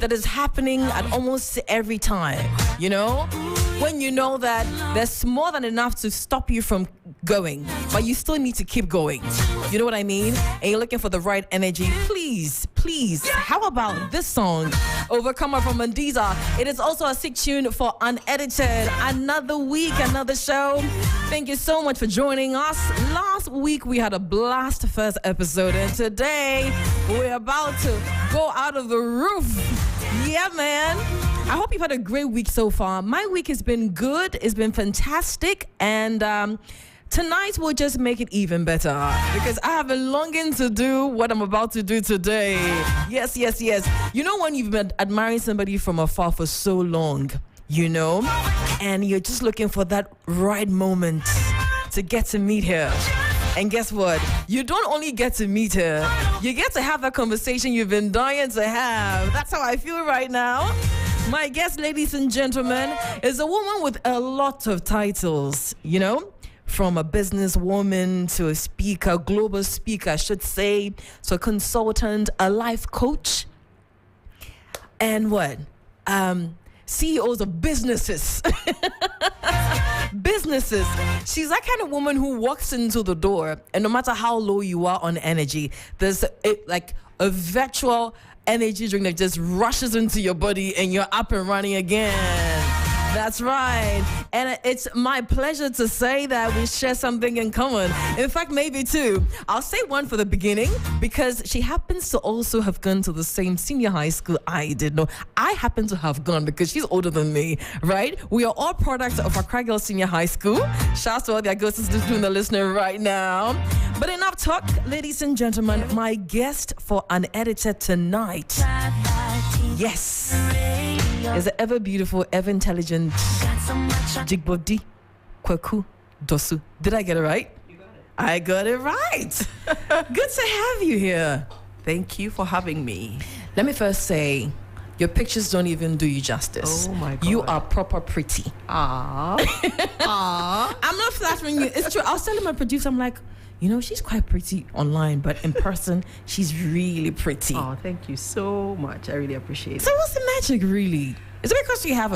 that is happening at almost every time, you know? When you know that there's more than enough to stop you from going, but you still need to keep going. You know what I mean? And you're looking for the right energy. Please, how about this song, Overcomer from Mandiza? It is also a sick tune for Unedited. Another week, another show. Thank you so much for joining us. Last week, we had a blast first episode, and today, we're about to go out of the roof. Yeah, man. I hope you've had a great week so far. My week has been good. It's been fantastic. And tonight will just make it even better because I have been longing to do what I'm about to do today. Yes. You know when you've been admiring somebody from afar for so long, you know, and you're just looking for that right moment to get to meet her. And guess what? You don't only get to meet her, you get to have that conversation you've been dying to have. That's how I feel right now. My guest, ladies and gentlemen, is a woman with a lot of titles, you know, from a businesswoman to a speaker, global speaker, I should say, to a consultant, a life coach, and what? CEOs of businesses. Businesses. She's that kind of woman who walks into the door, and no matter how low you are on energy, there's a virtual energy drink that just rushes into your body and you're up and running again. That's right. And it's my pleasure to say that we share something in common. In fact, maybe two. I'll say one for the beginning because she happens to also have gone to the same senior high school I did. No, I happen to have gone because she's older than me, right? We are all products of Accra Girls Senior High School. Shouts to all the Agostas doing the listener right now. But enough talk, ladies and gentlemen. My guest for Unedited tonight, yes, is the ever beautiful, ever intelligent Dzigbordi, Kwaku-Dosoo. Did I get it right? You got it. I got it right. Good to have you here. Thank you for having me. Let me first say, your pictures don't even do you justice. Oh my God. You are proper pretty. Aww. I'm not flattering you. It's true. I was telling my producer, I'm like, you know, she's quite pretty online, but in person, she's really pretty. Oh, thank you so much. I really appreciate it. So what's the magic, really? Is it because you have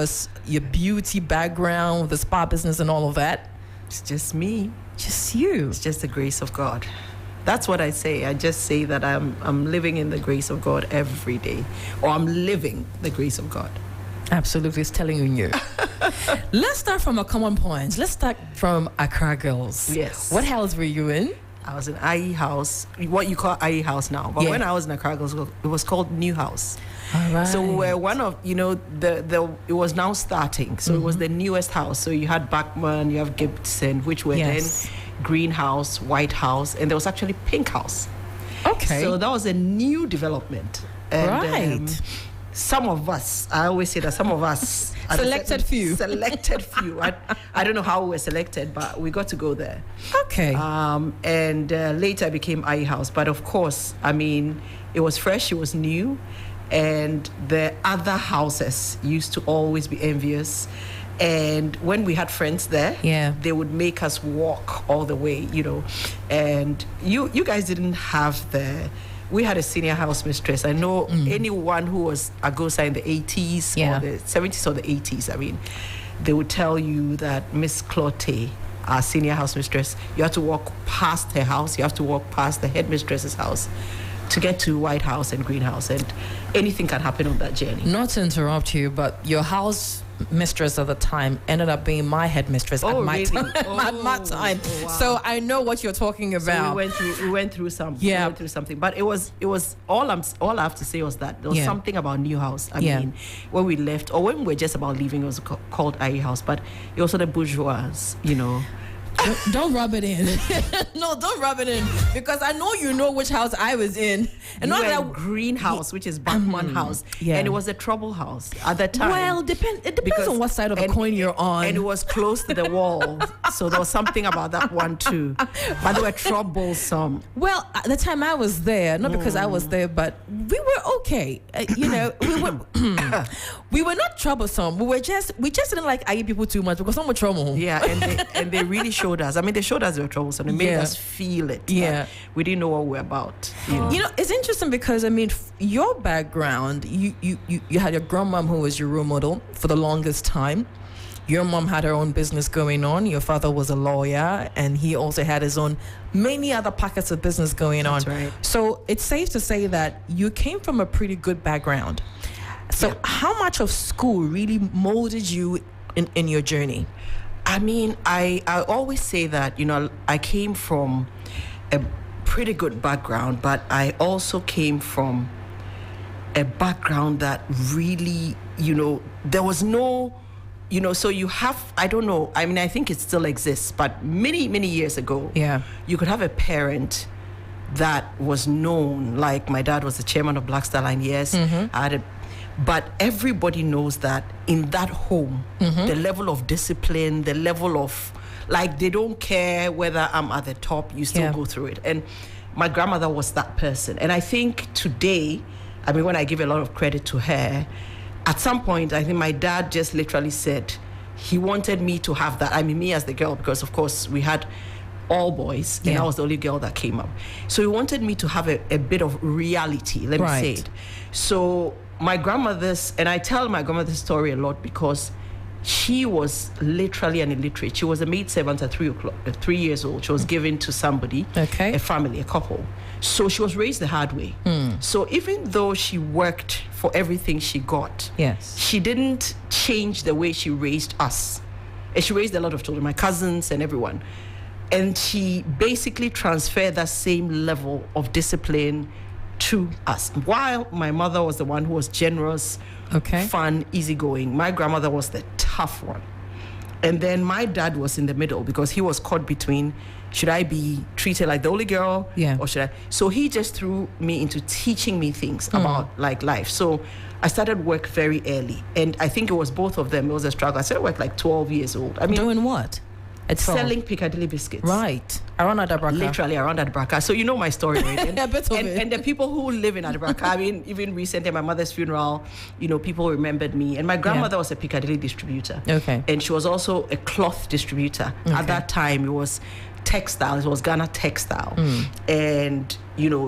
your beauty background, the spa business and all of that? It's just me. Just you. It's just the grace of God. That's what I say. I just say that I'm living in the grace of God every day. Or I'm living the grace of God. Absolutely, it's telling you. Let's start from a common point. Let's start from Accra Girls. Yes. What house were you in? I was in IE House, what you call IE House now. But when I was in Accra Girls, it was called New House. All right. So we were one of, you know, it was now starting. So it was the newest house. So you had Bachman, you have Gibson, which were then Green House, White House, and there was actually Pink House. Okay. So that was a new development. And, right. Some of us, I always say that some of us... Selected few. I don't know how we were selected, but we got to go there. Okay. And later became IE House. But of course, I mean, it was fresh, it was new. And the other houses used to always be envious. And when we had friends there, they would make us walk all the way, you know. And you guys didn't have we had a senior house mistress. I know anyone who was Agosa in the 80s or the 70s or the 80s, I mean, they would tell you that Miss Clotte, our senior house mistress, you have to walk past her house, you have to walk past the headmistress's house to get to White House and Green House, and anything can happen on that journey. Not to interrupt you, but your house mistress at the time ended up being my headmistress at my time. At my time. Oh, wow. So I know what you're talking about. So we went through something. But it was all I have to say was that there was something about New House. I mean, when we left or when we were just about leaving, it was called IE House, but it was the bourgeois, you know. Don't rub it in. No, don't rub it in. Because I know you know which house I was in. And not that Green House, which is Bachman House. Yeah. And it was a trouble house at that time. Well, it depends on what side of the coin you're on. And it was close to the wall. So there was something about that one too. But they were troublesome. Well, at the time I was there, not because I was there, but we were okay. We were not troublesome. We just didn't like IE people too much because some were trouble. Yeah, and they really showed us. I mean, they showed us they were troublesome. They made us feel it. Yeah, we didn't know what we were about. It's interesting because I mean, your background, you had your grandmom who was your role model for the longest time. Your mom had her own business going on. Your father was a lawyer, and he also had his own many other pockets of business going on. That's right. So it's safe to say that you came from a pretty good background. So how much of school really molded you in your journey? I mean, I always say that, I came from a pretty good background, but I also came from a background that really, there was no... so you have, I don't know, I mean, I think it still exists, but many, many years ago, you could have a parent that was known, like my dad was the chairman of Black Star Line, but everybody knows that in that home, the level of discipline, the level of, like, they don't care whether I'm at the top, you still go through it. And my grandmother was that person. And I think today, I mean, when I give a lot of credit to her, at some point, I think my dad just literally said he wanted me to have that. I mean, me as the girl, because, of course, we had all boys, and I was the only girl that came up. So he wanted me to have a bit of reality, let me say it. So my grandmother's, and I tell my grandmother's story a lot because she was literally an illiterate. She was a maid servant at 3 years old. She was given to somebody, a family, a couple. So she was raised the hard way. So even though she worked for everything she got, she didn't change the way she raised us. And she raised a lot of children, my cousins and everyone. And she basically transferred that same level of discipline to us. While my mother was the one who was generous, fun, easygoing, my grandmother was the tough one. And then my dad was in the middle because he was caught between, should I be treated like the only girl or should I? So he just threw me into teaching me things about like life. So I started work very early. And I think it was both of them. It was a struggle. I started work like 12 years old. I mean, doing what? Selling Piccadilly biscuits. Right. Around Adabraka. Literally around Adabraka. So you know my story, right? And, a bit of it. And the people who live in Adabraka, I mean, even recently at my mother's funeral, people remembered me. And my grandmother was a Piccadilly distributor. And she was also a cloth distributor. At that time, it was textile. It was Ghana textile. And,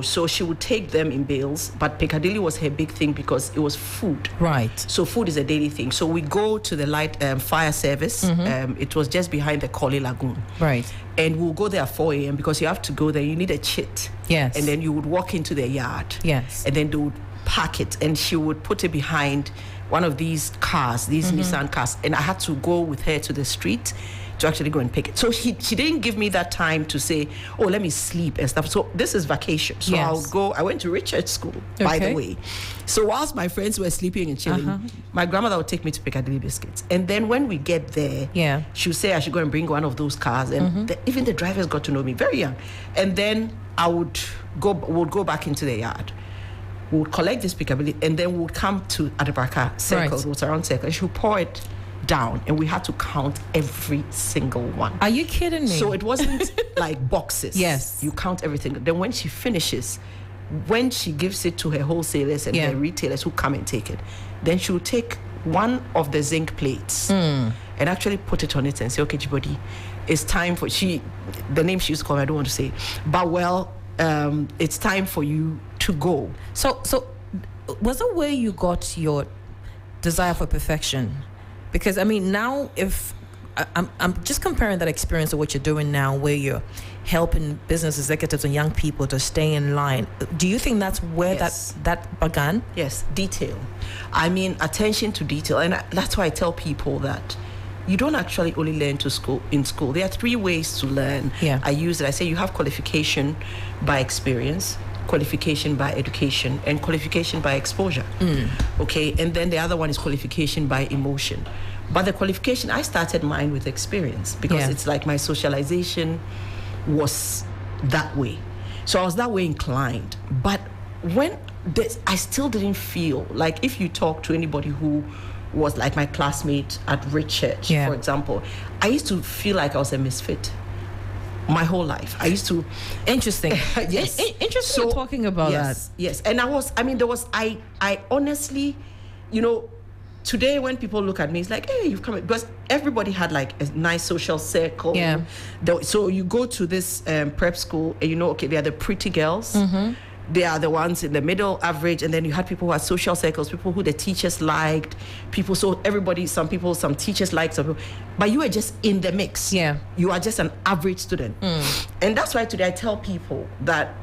so she would take them in bales. But Piccadilly was her big thing because it was food. Right. So food is a daily thing. So we go to the light fire service. It was just behind the Koli Lagoon. Right. And we'll go there at 4 a.m. because you have to go there. You need a chit. Yes. And then you would walk into their yard. Yes. And then they would pack it. And she would put it behind one of these cars, these Nissan cars. And I had to go with her to the street to actually go and pick it. So she didn't give me that time to say, oh, let me sleep and stuff. So this is vacation. So I went to Richard School, by the way. So whilst my friends were sleeping and chilling, my grandmother would take me to Piccadilly Biscuits. And then when we get there, she would say I should go and bring one of those cars. And even the drivers got to know me, very young. And then we'd go back into the yard. We would collect this Piccadilly, and then we would come to Adabraka Circle, it was around Circle, and she would pour it down, and we had to count every single one. Are you kidding me? So it wasn't like boxes. Yes. You count everything. Then when she finishes, when she gives it to her wholesalers and her retailers who come and take it, then she will take one of the zinc plates and actually put it on it and say, okay, Dzigbordi, it's time for, the name she used to call me, I don't want to say, but it's time for you to go. So was it where you got your desire for perfection? Because I mean, now if I'm just comparing that experience to what you're doing now, where you're helping business executives and young people to stay in line. Do you think that's where that began? Yes, detail. I mean, attention to detail, and that's why I tell people that you don't actually only learn in school. There are 3 ways to learn. I use it. I say you have qualification by experience, qualification by education, and qualification by exposure. Okay, and then the other one is qualification by emotion. But the qualification, I started mine with experience because it's like my socialization was that way. So I was that way inclined. But when I still didn't feel like, if you talk to anybody who was like my classmate at Rich Church, for example, I used to feel like I was a misfit my whole life. I used to... Interesting. Yes. Interesting you're talking about that. Yes. And I honestly, today when people look at me, it's like, hey, you've come... Because everybody had like a nice social circle. Yeah. So you go to this prep school and okay, they are the pretty girls. Mm-hmm. They are the ones in the middle average, and then you had people who had social circles, people who the teachers liked, some teachers liked, some people, but you were just in the mix. Yeah. You are just an average student. And that's why today I tell people that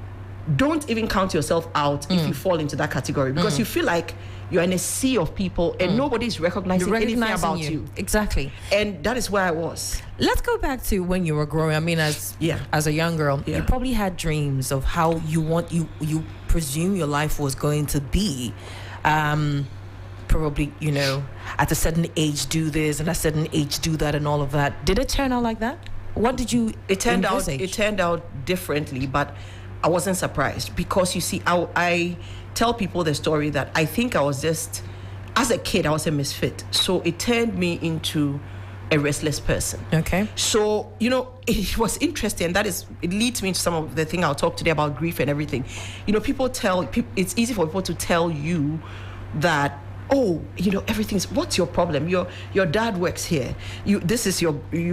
don't even count yourself out if you fall into that category, because you feel like you're in a sea of people and nobody's recognizing anything about you. Exactly. And that is where I was. Let's go back to when you were growing. I mean, as a young girl, you probably had dreams of how you presume your life was going to be. Probably, at a certain age do this and at a certain age do that and all of that. Did it turn out like that? What did you envisage? It turned out differently, but I wasn't surprised, because you see, I tell people the story that I think I was just, as a kid, I was a misfit. So it turned me into a restless person. Okay. So, it was interesting. It leads me to some of the thing I'll talk today about grief and everything. It's easy for people to tell you that, everything's, what's your problem? Your dad works here. You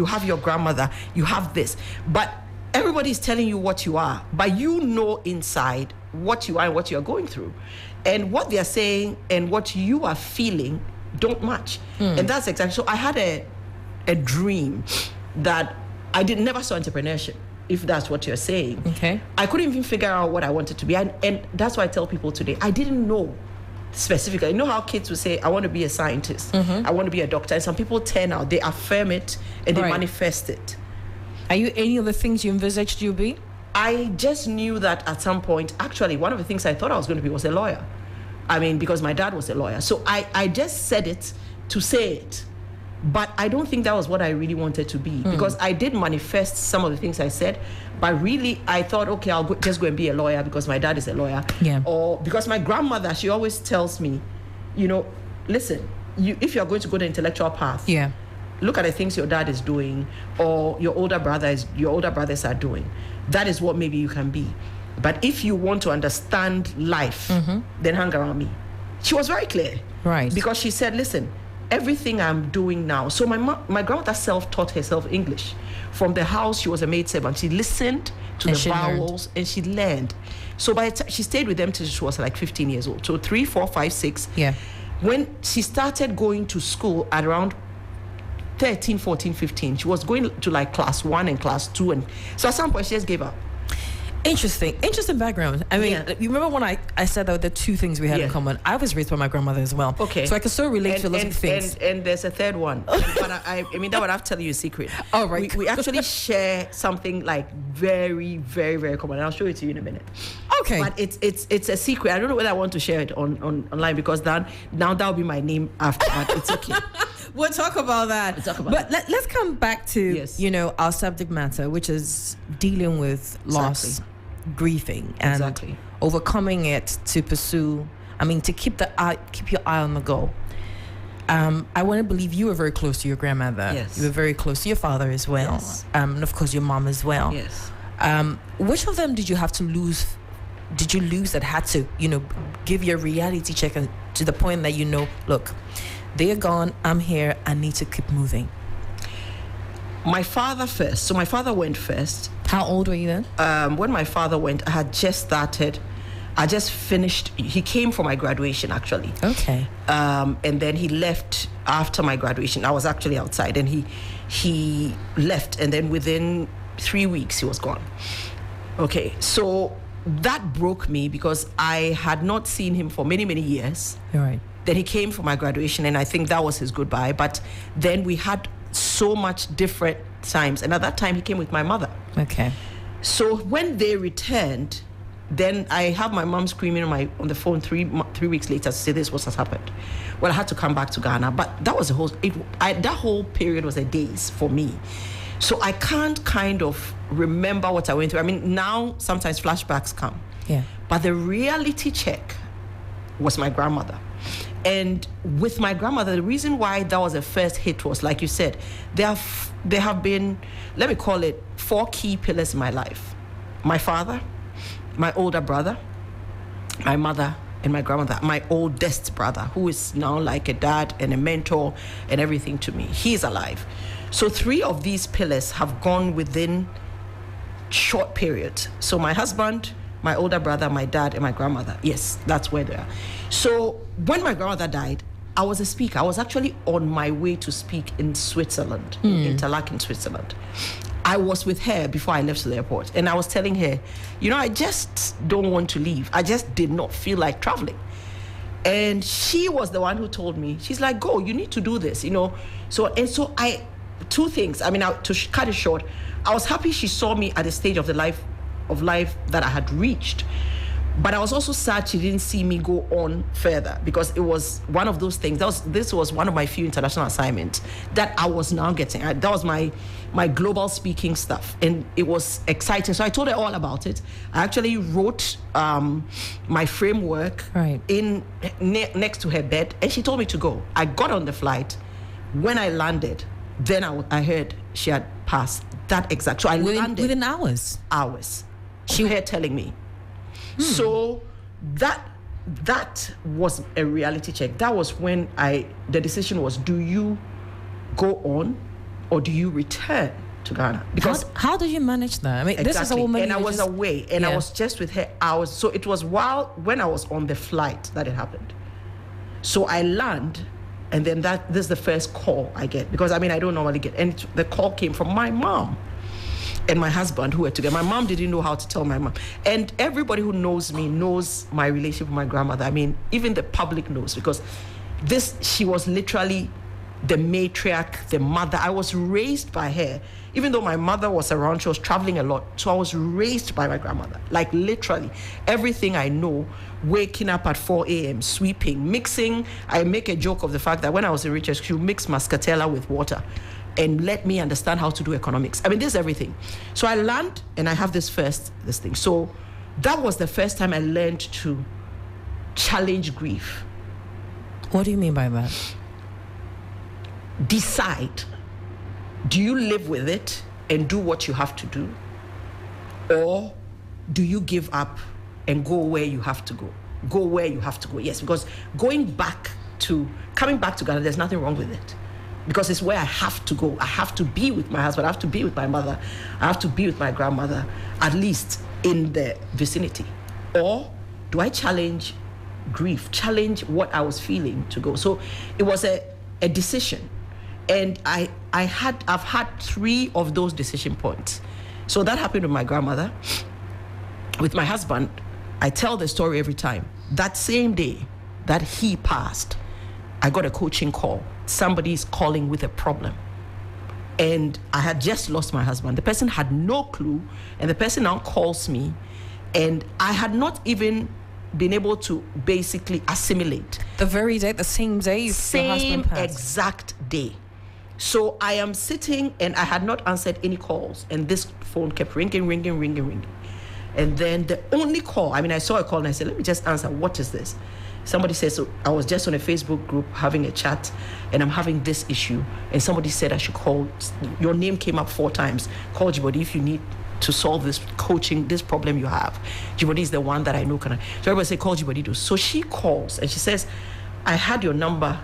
have your grandmother, you have this. But everybody's telling you what you are, but inside what you are and what you're going through. And what they're saying and what you are feeling don't match. And that's exactly, so I had a dream that I never saw entrepreneurship, if that's what you're saying. Okay. I couldn't even figure out what I wanted to be. And that's why I tell people today, I didn't know specifically. You know how kids will say, I want to be a scientist, I want to be a doctor. And some people turn out, they affirm it and they manifest it. Are you any of the things you envisaged you'd be? I just knew that at some point, actually, one of the things I thought I was going to be was a lawyer. I mean, because my dad was a lawyer. So I just said it to say it. But I don't think that was what I really wanted to be, because I did manifest some of the things I said. But really, I thought, okay, I'll just go and be a lawyer because my dad is a lawyer. Yeah. Or because my grandmother, she always tells me, listen, if you're going to go the intellectual path, look at the things your dad is doing or your older brothers are doing. That is what maybe you can be. But if you want to understand life, then hang around me. She was very clear. Right. Because she said, listen, everything I'm doing now. So my grandmother self-taught herself English. From the house, she was a maidservant. She listened to the vowels and she learned. So by the time she stayed with them till she was like 15 years old. So 3, 4, 5, 6. Yeah. When she started going to school at around 13, 14, 15, she was going to like class 1 and class 2. And so at some point she just gave up. Interesting background. I mean, you remember when I said that the two things we had in common? I was raised by my grandmother as well. Okay. So I can so relate to a lot of things. And there's a third one. But I mean, that one I have to tell you a secret. All right. We actually share something like very, very, very common. And I'll show it to you in a minute. Okay. But it's a secret. I don't know whether I want to share it online, because now that'll be my name after that. It's okay. We'll talk about that. But let's come back to our subject matter, which is dealing with loss, grieving, and overcoming it to pursue. I mean, to keep your eye on the goal. I want to believe you were very close to your grandmother. Yes. You were very close to your father as well. Yes. And of course your mom as well. Yes. Which of them did you have to lose? Did you lose that had to, give your reality check and to the point that look, they're gone, I'm here, I need to keep moving? My father first. So my father went first. How old were you then? When my father went, I had just started. I just finished. He came for my graduation, actually. Okay. And then he left after my graduation. I was actually outside, and he left. And then within 3 weeks, he was gone. Okay. So that broke me, because I had not seen him for many, many years. You're right. Then he came for my graduation, and I think that was his goodbye. But then we had so much different times, and at that time he came with my mother. Okay. So when they returned, then I have my mom screaming on the phone 3 weeks later to say this was what has happened. Well, I had to come back to Ghana, but that was that whole period was a daze for me. So I can't kind of remember what I went through. I mean, now sometimes flashbacks come. Yeah. But the reality check was my grandmother. And with my grandmother, the reason why that was the first hit was, like you said, there have been, let me call it, 4 key pillars in my life. My father, my older brother, my mother, and my grandmother, my oldest brother, who is now like a dad and a mentor and everything to me. He's alive. So 3 of these pillars have gone within short periods. So my husband, my older brother, my dad, and my grandmother. Yes, that's where they are. So when my grandmother died, I was a speaker. I was actually on my way to speak in Switzerland, in Interlaken, Switzerland. I was with her before I left to the airport, and I was telling her, I just don't want to leave. I just did not feel like traveling. And she was the one who told me, she's like, go, you need to do this, So I, 2 things. To cut it short, I was happy she saw me at the stage of life that I had reached. But I was also sad she didn't see me go on further, because it was one of those things. This was one of my few international assignments that I was now getting. That was my global speaking stuff, and it was exciting. So I told her all about it. I actually wrote my framework next to her bed, and she told me to go. I got on the flight. When I landed, then I heard she had passed. That exact. So I landed within hours. She was telling me. So that was a reality check. That was when the decision was, do you go on or do you return to Ghana? Because how did you manage that? Exactly. This is a woman. And I was away, and I was just with her hours. So it was when I was on the flight that it happened. So I land, and then this is the first call I get, because I don't normally get. And the call came from my mom and my husband, who were together. My mom didn't know how to tell my mom. And everybody who knows me knows my relationship with my grandmother. Even the public knows, because she was literally the matriarch, the mother. I was raised by her. Even though my mother was around, she was traveling a lot. So I was raised by my grandmother. Like literally everything I know, waking up at 4 a.m., sweeping, mixing. I make a joke of the fact that when I was in Richards, she would mix muscatella with water and let me understand how to do economics. This is everything. So I learned, and I have this thing. So that was the first time I learned to challenge grief. What do you mean by that? Decide. Do you live with it and do what you have to do? Or do you give up and go where you have to go? Go where you have to go. Yes, because coming back to Ghana, there's nothing wrong with it. Because it's where I have to go. I have to be with my husband. I have to be with my mother. I have to be with my grandmother, at least in the vicinity. Or do I challenge grief, challenge what I was feeling to go? So it was a decision. And I've had 3 of those decision points. So that happened with my grandmother. With my husband, I tell the story every time. That same day that he passed, I got a coaching call. Somebody's calling with a problem. And I had just lost my husband. The person had no clue, and the person now calls me, and I had not even been able to basically assimilate. The same day your husband passed. Exact day. So I am sitting, and I had not answered any calls, and this phone kept ringing. And then the only call, I saw a call, and I said, let me just answer. What is this? Somebody said, so I was just on a Facebook group having a chat, and I'm having this issue, and somebody said I should call. Your name came up 4 times. Call Dzigbordi if you need to solve this problem you have. Dzigbordi is the one that I know. So everybody said, call Dzigbordi. So she calls, and she says, I had your number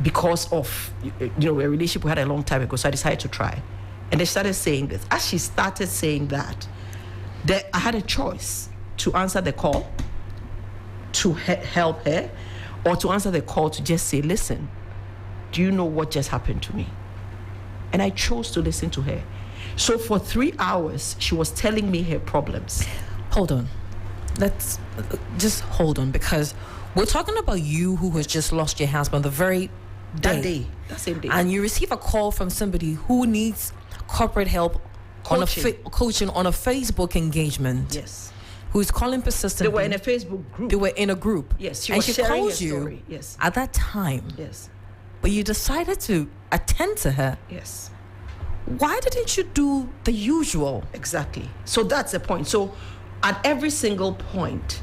because of a relationship we had a long time ago, so I decided to try. And they started saying this. As she started saying that, I had a choice to answer the call to help her, or to answer the call to just say, listen, do you know what just happened to me? And I chose to listen to her. So for 3 hours, she was telling me her problems. Hold on. Let's just hold on, because we're talking about you who has just lost your husband that same day. And you receive a call from somebody who needs corporate help, coaching on a Facebook engagement. Yes. Who's calling persistently. They were in a Facebook group. They were in a group. Yes, and she sharing calls her you story. Yes. at that time. Yes. But you decided to attend to her. Yes. Why didn't you do the usual? Exactly. So that's the point. So at every single point,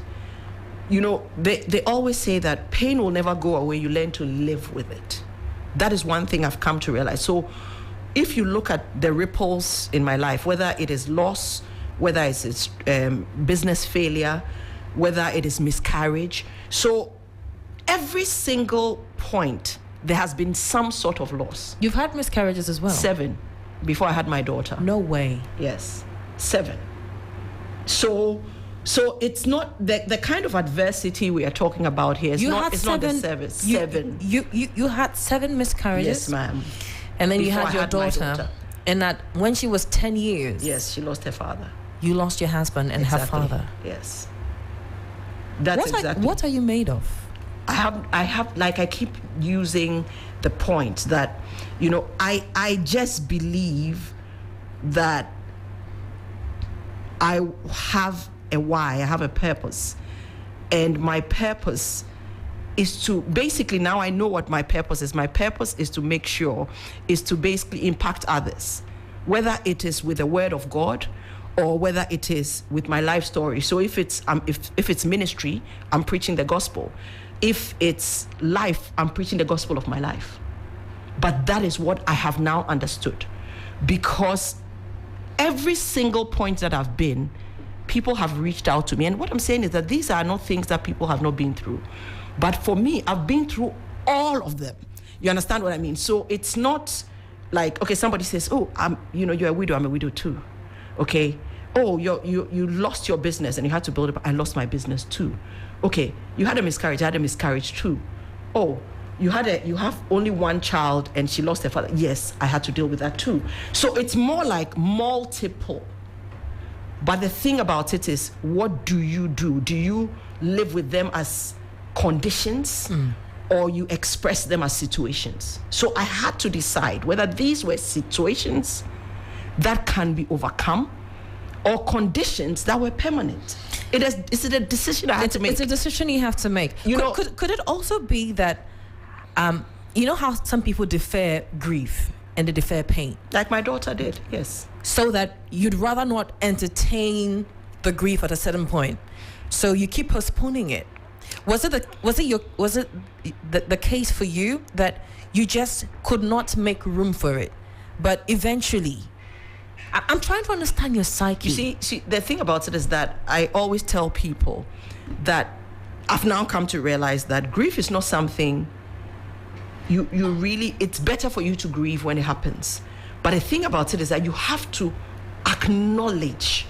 they always say that pain will never go away. You learn to live with it. That is one thing I've come to realize. So if you look at the ripples in my life, whether it is loss, whether it's business failure, whether it is miscarriage, so every single point, there has been some sort of loss. You've had miscarriages as well? 7, before I had my daughter. No way. Yes, 7. So it's not the kind of adversity we are talking about here. It's not the 7. 7. You had 7 miscarriages? Yes, ma'am. And then Before you had your daughter. And that when she was 10 years. Yes, she lost her father. You lost your husband and her father. Yes. That's What are you made of? I have like I keep using the point that, I just believe that I have a why, I have a purpose. And my purpose is to basically, now I know what my purpose is. My purpose is to make sure, is to basically impact others, whether it is with the word of God or whether it is with my life story. So if it's if it's ministry, I'm preaching the gospel. If it's life, I'm preaching the gospel of my life. But that is what I have now understood, because every single point that I've been, people have reached out to me. And what I'm saying is that these are not things that people have not been through. But for me, I've been through all of them. You understand what I mean? So it's not like, okay, somebody says, oh, you're a widow, I'm a widow too. Okay. Oh, you lost your business and you had to build it. I lost my business too. Okay. You had a miscarriage. I had a miscarriage too. Oh, you have only one child and she lost her father. Yes, I had to deal with that too. So it's more like multiple. But the thing about it is, what do you do? Do you live with them as conditions or you express them as situations? So I had to decide whether these were situations that can be overcome or conditions that were permanent. It's a decision I had to make. It's a decision you have to make. Could it also be that, how some people defer grief and they defer pain? Like my daughter did, yes. So that you'd rather not entertain the grief at a certain point. So you keep postponing it. Was it the case for you that you just could not make room for it, but eventually? I'm trying to understand your psyche. You see, the thing about it is that I always tell people that I've now come to realize that grief is not something you really, it's better for you to grieve when it happens. But the thing about it is that you have to acknowledge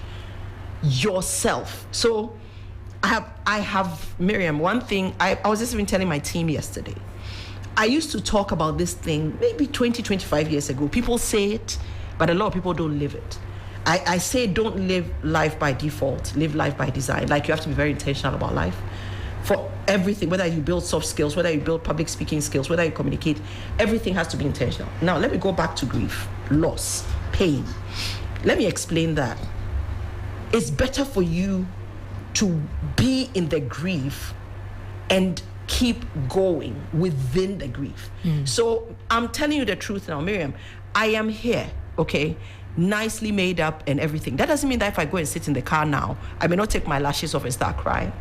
yourself. So I have Miriam, one thing, I was just even telling my team yesterday. I used to talk about this thing maybe 20, 25 years ago. People say it, but a lot of people don't live it. I say don't live life by default, live life by design. Like you have to be very intentional about life. For everything, whether you build soft skills, whether you build public speaking skills, whether you communicate, everything has to be intentional. Now, let me go back to grief, loss, pain. Let me explain that. It's better for you to be in the grief and keep going within the grief. So I'm telling you the truth now, Miriam. I am here, okay, nicely made up and everything. That doesn't mean that if I go and sit in the car now, I may not take my lashes off and start crying.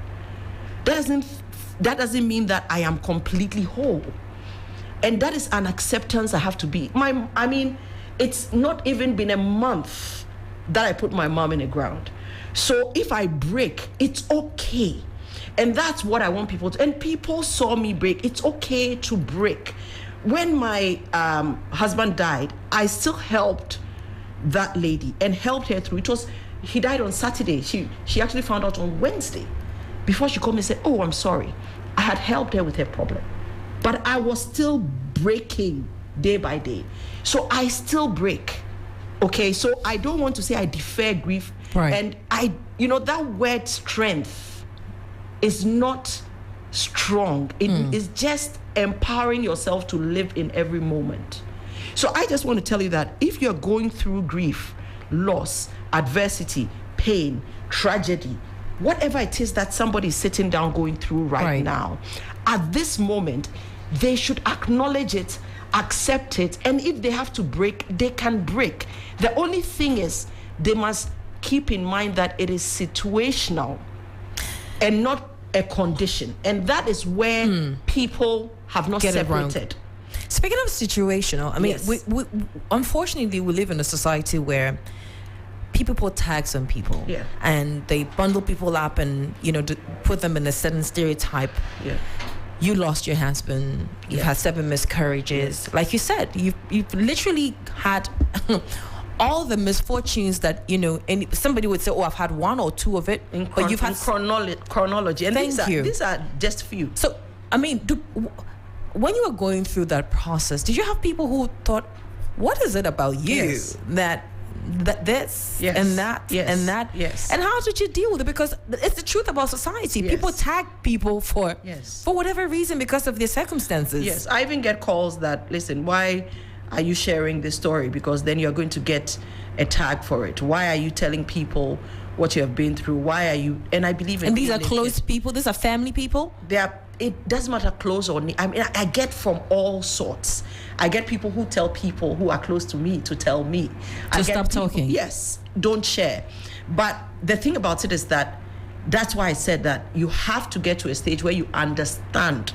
That doesn't mean that I am completely whole. And that is an acceptance I have to be. It's not even been a month that I put my mom in the ground. So if I break, it's okay. And that's what I want people to. And people saw me break. It's okay to break. When my husband died, I still helped that lady and helped her through. He died on Saturday. She actually found out on Wednesday. Before she called me and said, oh, I'm sorry. I had helped her with her problem. But I was still breaking day by day. So I still break. Okay, so I don't want to say I defer grief. Right. And that word strength is not strong. It is just empowering yourself to live in every moment. So I just want to tell you that if you're going through grief, loss, adversity, pain, tragedy, whatever it is that somebody is sitting down going through right now, at this moment, they should acknowledge it, accept it, and if they have to break, they can break. The only thing is, they must keep in mind that it is situational and not a condition, and that is where people have not Get it wrong. separated. Speaking of situational, I mean, Yes. we unfortunately we live in a society where people put tags on people, Yeah. and they bundle people up and put them in a certain stereotype. Yeah. You lost your husband. You've Yeah. had 7 miscarriages. Like you said, you've literally had all the misfortunes that and somebody would say, "Oh, I've had 1 or 2 of it," but you've had chronology, and Thank you. these are just few. So, I mean, when you were going through that process, did you have people who thought, "What is it about you Yes. that this Yes. and that Yes. and that?" Yes. And how did you deal with it? Because it's the truth about society. Yes. People tag people for Yes. whatever reason because of their circumstances. Yes, I even get calls that, listen, why are you sharing this story? Because then you're going to get a tag for it. Why are you telling people what you have been through? Why are you? And I believe in. And these being are close people. These are family people. They are. It doesn't matter close or. I mean, I get from all sorts. I get people who tell people who are close to me to tell me. I get stop people- talking. Yes, don't share. But the thing about it is that that's why I said that you have to get to a stage where you understand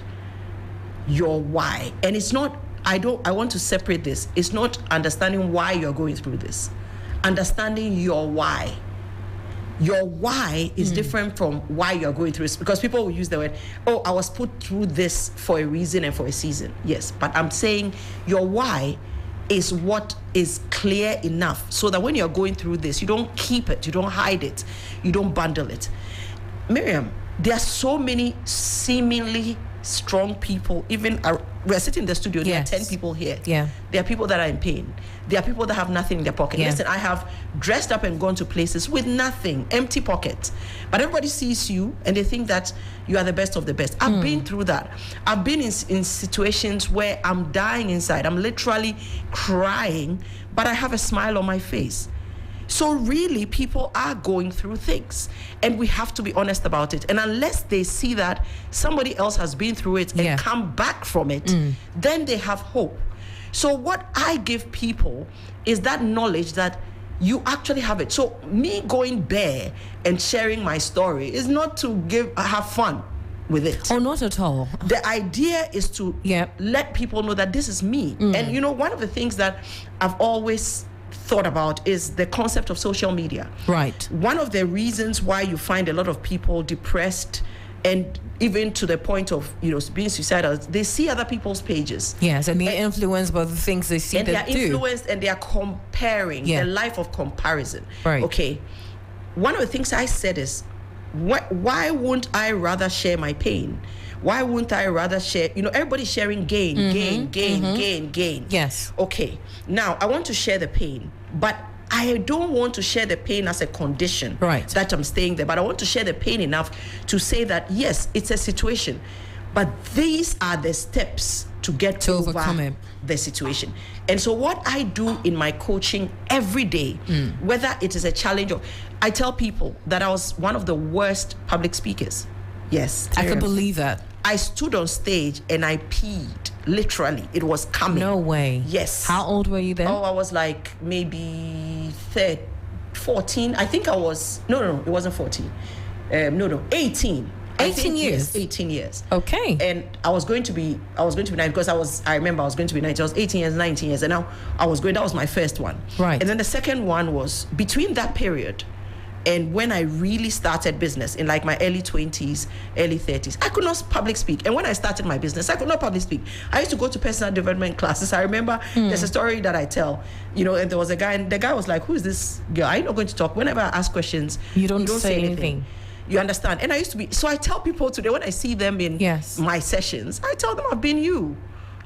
your why. And it's not, I want to separate this. It's not understanding why you're going through this. Understanding your why. Your why is different from why you're going through this, because people will use the word, "Oh, I was put through this for a reason and for a season." Yes, but I'm saying your why is what is clear enough so that when you're going through this, you don't keep it, you don't hide it, you don't bundle it. Miriam, there are so many seemingly strong people. Even we're sitting in the studio. Yes. There are 10 people here. Yeah. There are people that are in pain. There are people that have nothing in their pocket. Yeah. Listen, I have dressed up and gone to places with nothing, empty pockets. But everybody sees you and they think that you are the best of the best. I've been through that. I've been in situations where I'm dying inside. I'm literally crying, but I have a smile on my face. So really, people are going through things, and we have to be honest about it. And unless they see that somebody else has been through it and Yeah. come back from it, then they have hope. So what I give people is that knowledge that you actually have it. So me going bare and sharing my story is not to have fun with it. Oh, not at all. The idea is to Yeah. let people know that this is me. And one of the things that I've always thought about is the concept of social media. Right. One of the reasons why you find a lot of people depressed and even to the point of being suicidal, they see other people's pages. Yes, and they're influenced by the things they see And they that are do. influenced and they are comparing, Yeah. the life of comparison. Right. Okay. One of the things I said is, why won't I rather share my pain? Why wouldn't I rather share? Everybody's sharing gain. Yes. Okay. Now, I want to share the pain, but I don't want to share the pain as a condition Right. that I'm staying there. But I want to share the pain enough to say that, yes, it's a situation, but these are the steps to get To over overcome it. the situation. And so what I do in my coaching every day, whether it is a challenge or I tell people that I was one of the worst public speakers. Yes. I can believe that. I stood on stage and I peed. Literally, it was coming. No way. Yes. How old were you then? Oh, I was like maybe 14. I think I was. No, it wasn't 14. 18. 18 years. Yes, 18 years. Okay. And I was going to be 9 because I remember I was going to be 19. I was 18 years, 19 years, and now I was going. That was my first one. Right. And then the second one was between that period and when I really started business in like my early 20s, early 30s. I could not public speak. And when I started my business, I could not public speak. I used to go to personal development classes. I remember there's a story that I tell, and there was a guy, and the guy was like, "Who is this girl? I'm not going to talk." Whenever I ask questions, You don't say anything. You understand? And I used to be, so I tell people today when I see them in Yes. my sessions, I tell them I've been you,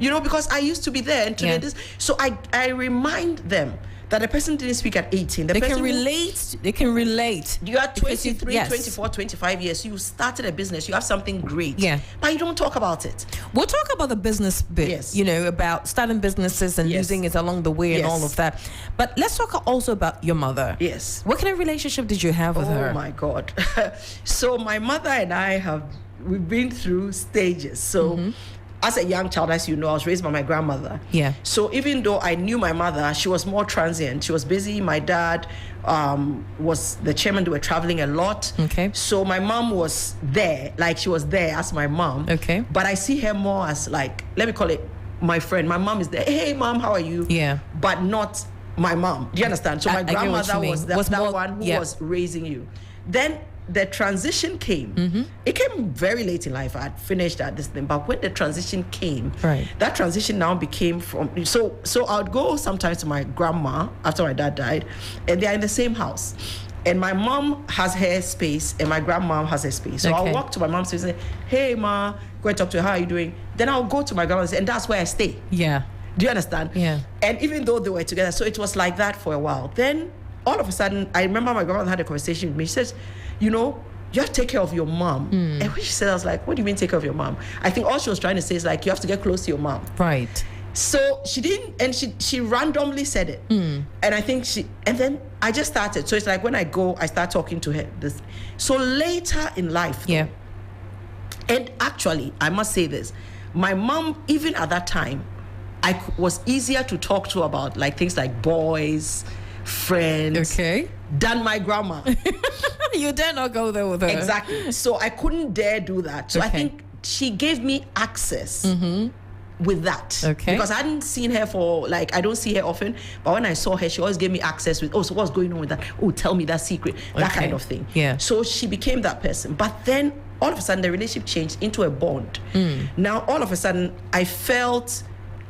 because I used to be there and today Yeah. this. So I remind them that the person didn't speak at 18. They can relate. They can relate. You are 23, Yes. 24, 25 years. You started a business. You have something great. Yeah. But you don't talk about it. We'll talk about the business bit, Yes. about starting businesses and Yes. losing it along the way and Yes. all of that. But let's talk also about your mother. Yes. What kind of relationship did you have with her? Oh my God. So my mother and I we've been through stages. So as a young child, as you know, I was raised by my grandmother. Yeah. So even though I knew my mother, she was more transient. She was busy. My dad was the chairman. They were traveling a lot. Okay. So my mom was there, like she was there as my mom. Okay. But I see her more as like, let me call it my friend. My mom is there. Hey, mom, how are you? Yeah. But not my mom. Do you understand? So my grandmother was that one who was raising you. Then the transition came. Mm-hmm. It came very late in life. I had finished at this thing, but when the transition came, right, that transition now became from. So I would go sometimes to my grandma after my dad died, and they're in the same house. And my mom has her space, and my grandma has her space. So I'll walk to my mom's space and say, "Hey, ma, go and talk to her. How are you doing?" Then I'll go to my grandma's, and that's where I stay. Yeah. Do you understand? Yeah. And even though they were together, so it was like that for a while. Then all of a sudden, I remember my grandmother had a conversation with me. She says, you know, you have to take care of your mom. And when she said, I was like, what do you mean take care of your mom? I think all she was trying to say is like, you have to get close to your mom. Right. So she didn't, and she randomly said it. And I think and then I just started. So it's like when I go, I start talking to her. So later in life, though, and actually, I must say this, my mom, even at that time, I was easier to talk to about like things like boys, friends, than my grandma. You dare not go there with her. Exactly. So I couldn't dare do that. So I think she gave me access with that. Because I hadn't seen her for, like, I don't see her often, but when I saw her, she always gave me access with, oh, so what's going on with that? Oh, tell me that secret. That kind of thing. Yeah. So she became that person. But then all of a sudden the relationship changed into a bond. Now all of a sudden I felt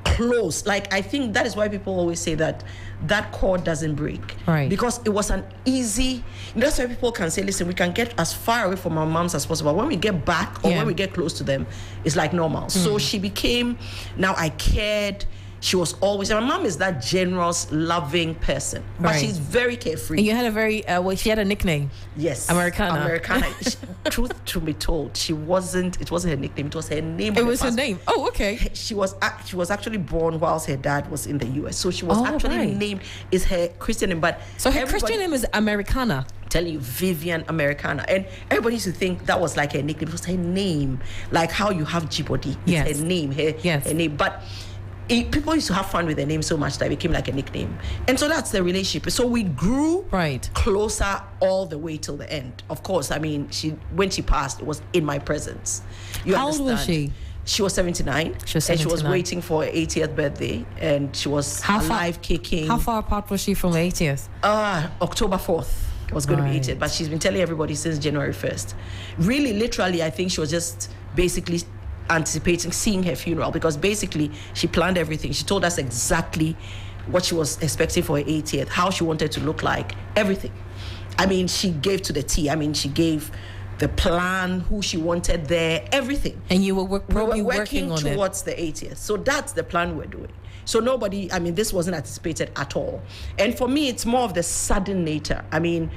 close. Like, I think that is why people always say that cord doesn't break. Right. Because it was an easy, that's why people can say, listen, we can get as far away from our moms as possible. When we get back or when we get close to them, it's like normal. So she became, now I cared. She was always, and my mom is that generous, loving person, but she's very carefree. And you had a very, she had a nickname. Yes. Americana. Truth to be told, it wasn't her nickname, it was her name. It was her name. Oh, okay. She was actually born whilst her dad was in the US. So she was actually named, is her Christian name, but so her Christian name is Americana. I'm telling you, Vivian Americana. And everybody used to think that was like her nickname. It was her name. Like how you have Dzigbordi. It's her name, her name. But people used to have fun with their name so much that it became like a nickname. And so that's the relationship. So we grew closer all the way till the end. Of course, I mean, when she passed, it was in my presence. How old was she? She was 79. And she was waiting for her 80th birthday. And she was alive, kicking. How far apart was she from the 80th? October 4th. It was going to be 80th. But she's been telling everybody since January 1st. Really, literally, I think she was just basically anticipating seeing her funeral, because basically she planned everything. She told us exactly what she was expecting for her 80th, how she wanted to look like, everything. I mean, she gave to the T. I mean, she gave the plan, who she wanted there, everything. And you were probably working on towards the 80th. So that's the plan we're doing. So nobody, I mean, this wasn't anticipated at all. And for me, it's more of the sudden nature. I mean,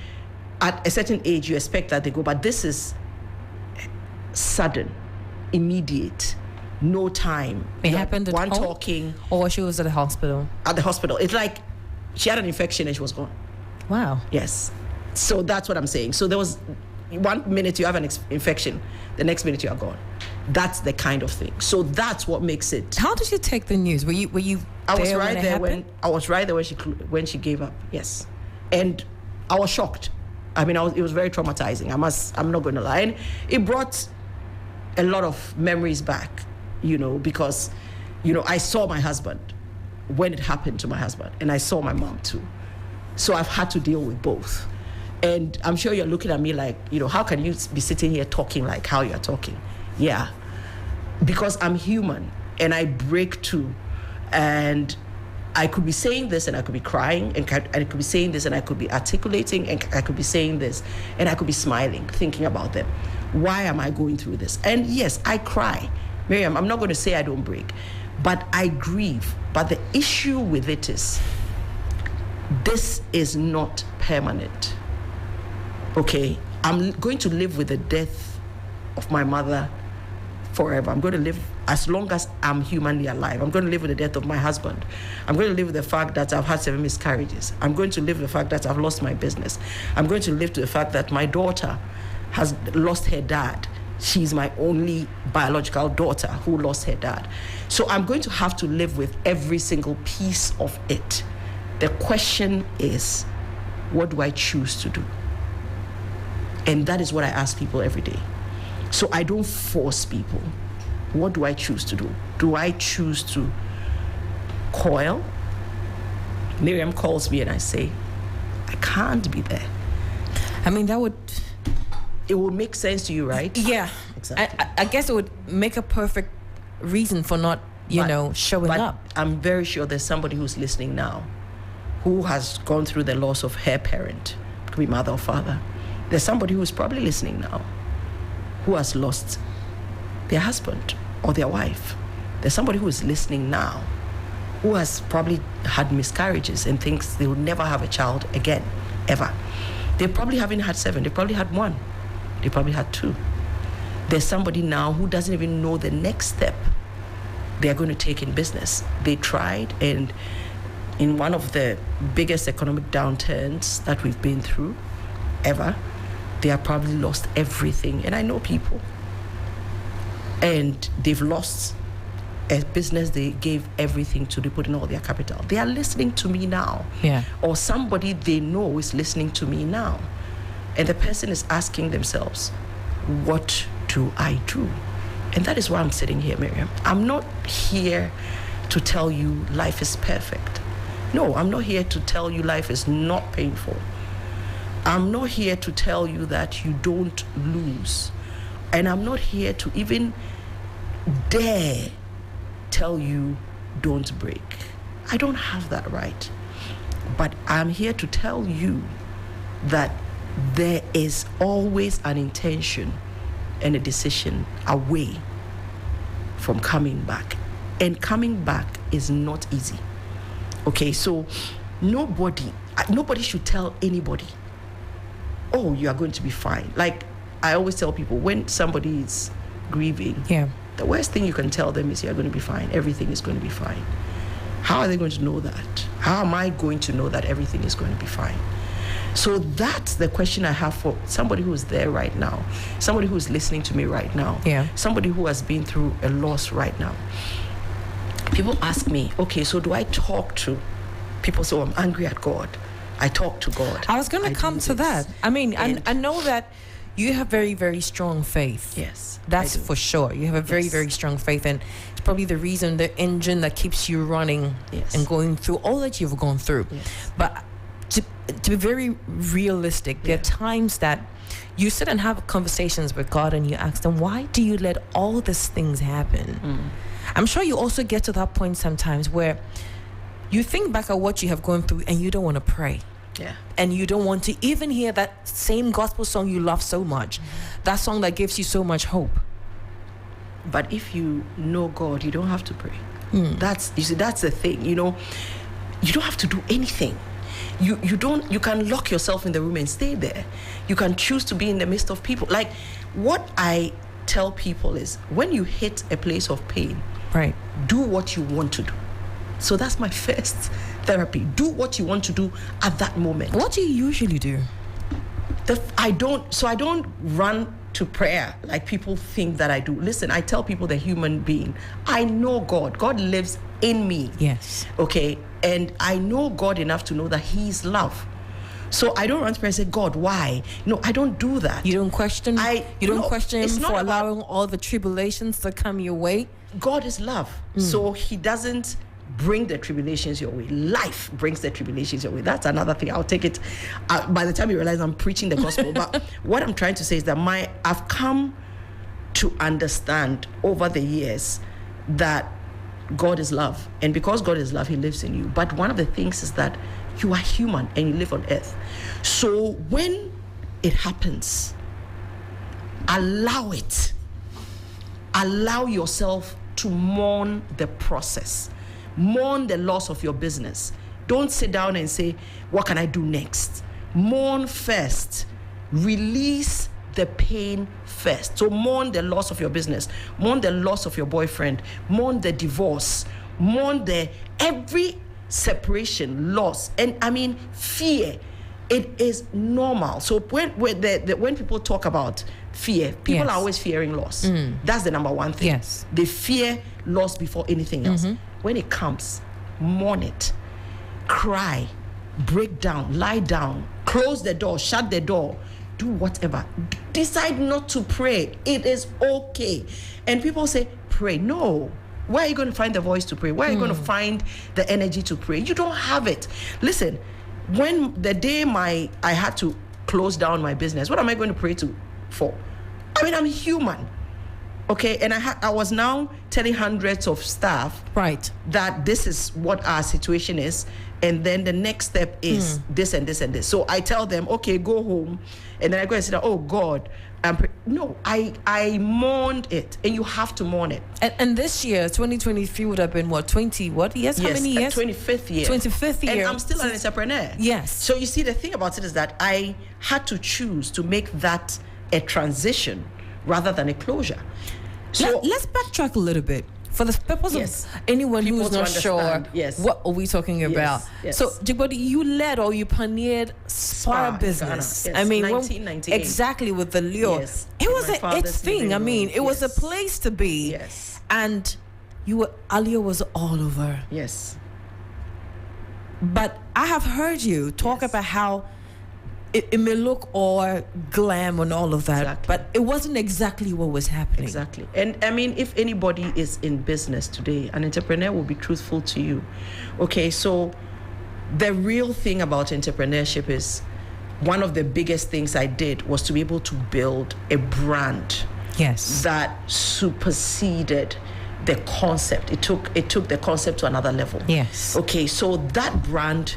at a certain age, you expect that they go, but this is sudden, immediate, no time. It happened at one home? Talking. Or she was at the hospital? At the hospital. It's like she had an infection and she was gone. Wow. Yes. So that's what I'm saying. So there was 1 minute you have an infection, the next minute you are gone. That's the kind of thing. So that's what makes it. How did you take the news? Were you I was right there when she gave up. Yes. And I was shocked. I mean, it was very traumatizing. I'm not going to lie. And it brought a lot of memories back, because, I saw my husband when it happened to my husband, and I saw my mom too. So I've had to deal with both. And I'm sure you're looking at me like, how can you be sitting here talking like how you're talking? Yeah, because I'm human and I break too. And I could be saying this and I could be crying, and I could be saying this and I could be articulating, and I could be saying this and I could be smiling, thinking about them. Why am I going through this? And yes, I cry. Miriam, I'm not going to say I don't break, but I grieve. But the issue with it is, this is not permanent. Okay? I'm going to live with the death of my mother forever. I'm going to live as long as I'm humanly alive. I'm going to live with the death of my husband. I'm going to live with the fact that I've had 7 miscarriages. I'm going to live with the fact that I've lost my business. I'm going to live to the fact that my daughter has lost her dad. She's my only biological daughter who lost her dad. So I'm going to have to live with every single piece of it. The question is, what do I choose to do? And that is what I ask people every day. So I don't force people. What do I choose to do? Do I choose to coil? Miriam calls me and I say, I can't be there. I mean, that would... It will make sense to you, right? Yeah. Exactly. I guess it would make a perfect reason for not, showing up. I'm very sure there's somebody who's listening now who has gone through the loss of her parent, could be mother or father. There's somebody who's probably listening now who has lost their husband or their wife. There's somebody who is listening now who has probably had miscarriages and thinks they will never have a child again, ever. They probably haven't had 7. They probably had 1. They probably had 2. There's somebody now who doesn't even know the next step they're going to take in business. They tried, and in one of the biggest economic downturns that we've been through ever, they have probably lost everything. And I know people. And they've lost a business they gave everything to. They put in all their capital. They are listening to me now. Yeah. Or somebody they know is listening to me now. And the person is asking themselves, what do I do? And that is why I'm sitting here, Miriam. I'm not here to tell you life is perfect. No, I'm not here to tell you life is not painful. I'm not here to tell you that you don't lose. And I'm not here to even dare tell you don't break. I don't have that right. But I'm here to tell you that there is always an intention and a decision away from coming back. And coming back is not easy. Okay, so nobody should tell anybody, oh, you are going to be fine. Like I always tell people, when somebody is grieving, the worst thing you can tell them is you're going to be fine. Everything is going to be fine. How are they going to know that? How am I going to know that everything is going to be fine? So that's the question I have for somebody who is there right now, somebody who is listening to me right now, somebody who has been through a loss right now. People ask me, okay, so do I talk to people? So I'm angry at God. I talk to God. I was going to come to that. I mean, I know that you have very, very strong faith. Yes. That's for sure. You have a very, very strong faith. And it's probably the reason, the engine that keeps you running and going through all that you've gone through. Yes. But to be very realistic, there are times that you sit and have conversations with God and you ask them, why do you let all these things happen? I'm sure you also get to that point sometimes where you think back at what you have gone through and you don't want to pray. Yeah. And you don't want to even hear that same gospel song you love so much, that song that gives you so much hope. But if you know God, you don't have to pray. That's the thing, you don't have to do anything. You can lock yourself in the room and stay there. You can choose to be in the midst of people. Like what I tell people is, when you hit a place of pain, do what you want to do. So that's my first therapy. Do what you want to do at that moment. What do you usually do? I don't run to prayer like people think that I do. Listen, I tell people the human being. I know God. God lives in me. Yes. Okay. And I know God enough to know that He is love. So I don't run to prayer and say, God, why? No, I don't do that. You don't question question Him for allowing all the tribulations to come your way? God is love. So He doesn't bring the tribulations your way. Life brings the tribulations your way. That's another thing. I'll take it by the time you realize I'm preaching the gospel. But what I'm trying to say is that I've come to understand over the years that God is love. And because God is love, He lives in you. But one of the things is that you are human and you live on earth. So when it happens, allow it. Allow yourself to mourn the process. Mourn the loss of your business. Don't sit down and say, what can I do next? Mourn first. Release the pain first. So mourn the loss of your business. Mourn the loss of your boyfriend. Mourn the divorce. Mourn every separation, loss. And I mean, fear. It is normal. So when people talk about fear. People are always fearing loss. That's the number one thing. Yes. They fear loss before anything else. When it comes, mourn it, cry, break down, lie down, close the door, shut the door, do whatever. Decide not to pray. It is okay. And people say, pray. No. Where are you going to find the voice to pray? Where are you going to find the energy to pray? You don't have it. Listen, when the day I had to close down my business, what am I going to pray for? I mean, I'm human. Okay, and I was now telling hundreds of staff that this is what our situation is, and then the next step is this and this and this. So I tell them, okay, go home, and then I go and say, oh God, no, I mourned it, and you have to mourn it. And this year, 2023 would have been what, 20 what years? Yes, how many years? 25th year. 25th year. And I'm still an entrepreneur. Yes. So you see, the thing about it is that I had to choose to make that a transition rather than a closure. So let's backtrack a little bit for the purpose of anyone People who's not sure. Yes. What are we talking about? Yes. So, Dzigbordi, you led or you pioneered Spar business. Yes. I mean, 1998. Exactly, with the lure. Yes. It was its thing. I mean, it was a place to be. Yes. And Alio was all over. Yes. But I have heard you talk about how it may look all glam and all of that, but it wasn't exactly what was happening. Exactly. And I mean, if anybody is in business today, an entrepreneur will be truthful to you. Okay, so the real thing about entrepreneurship is one of the biggest things I did was to be able to build a brand that superseded the concept. It took the concept to another level. Yes. Okay, so that brand,